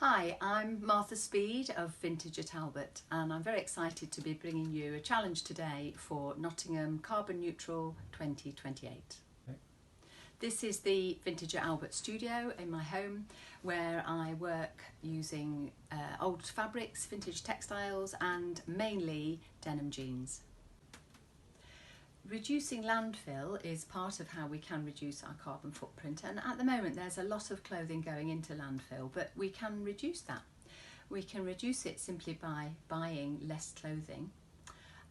Hi, I'm Martha Speed of Vintage at Albert, and I'm very excited to be bringing you a challenge today for Nottingham Carbon Neutral 2028. Okay. This is the Vintage at Albert studio in my home, where I work using old fabrics, vintage textiles and mainly denim jeans. Reducing landfill is part of how we can reduce our carbon footprint, and at the moment there's a lot of clothing going into landfill, but we can reduce that. We can reduce it simply by buying less clothing,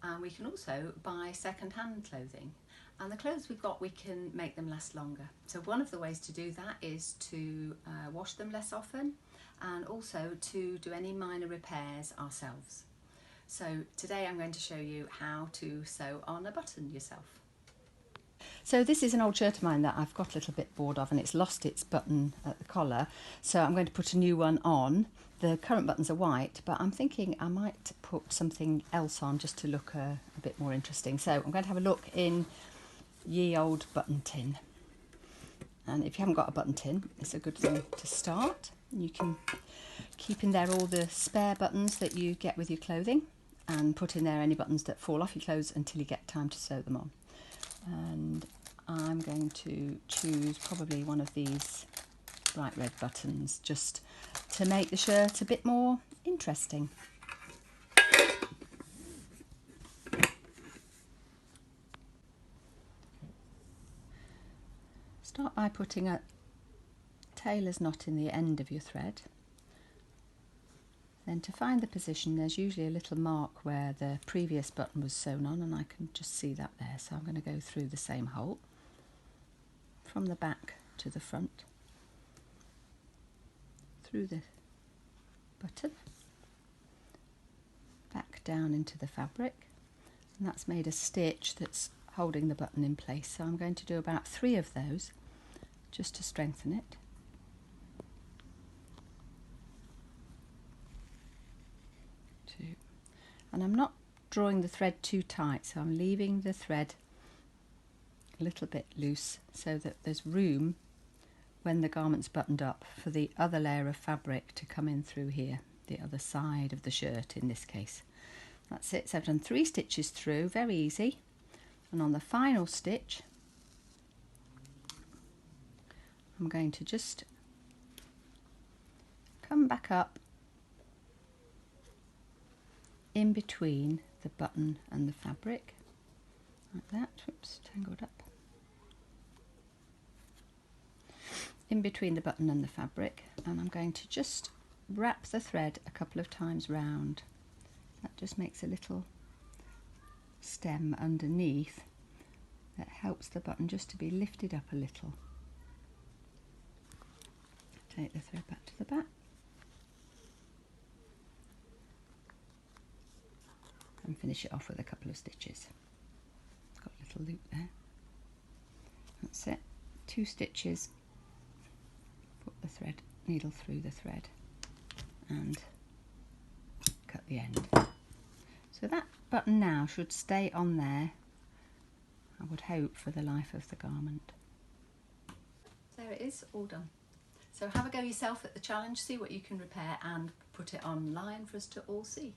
and we can also buy second-hand clothing, and the clothes we've got, we can make them last longer. So one of the ways to do that is to wash them less often, and also to do any minor repairs ourselves. So today I'm going to show you how to sew on a button yourself. So this is an old shirt of mine that I've got a little bit bored of, and it's lost its button at the collar, so I'm going to put a new one on. The current buttons are white, but I'm thinking I might put something else on just to look a bit more interesting. So I'm going to have a look in ye old button tin, and if you haven't got a button tin, it's a good thing to start. You can keep in there all the spare buttons that you get with your clothing, and put in there any buttons that fall off your clothes until you get time to sew them on. And I'm going to choose probably one of these bright red buttons just to make the shirt a bit more interesting. Start by putting a tailor's knot in the end of your thread. Then to find the position, there's usually a little mark where the previous button was sewn on, and I can just see that there. So I'm going to go through the same hole from the back to the front, through the button, back down into the fabric, and that's made a stitch that's holding the button in place. So I'm going to do about 3 of those just to strengthen it. 2, and I'm not drawing the thread too tight, so I'm leaving the thread a little bit loose so that there's room when the garment's buttoned up for the other layer of fabric to come in through here, the other side of the shirt in this case. That's it. So I've done 3 stitches through, very easy, and on the final stitch I'm going to just come back up in between the button and the fabric, like that. Oops, tangled up. In between the button and the fabric, and I'm going to just wrap the thread a couple of times round. That just makes a little stem underneath that helps the button just to be lifted up a little. Take the thread back to the back and finish it off with a couple of stitches. It's got a little loop there. That's it. 2 stitches, put the thread needle through the thread and cut the end. So that button now should stay on there, I would hope, for the life of the garment. There it is, all done. So have a go yourself at the challenge, see what you can repair and put it online for us to all see.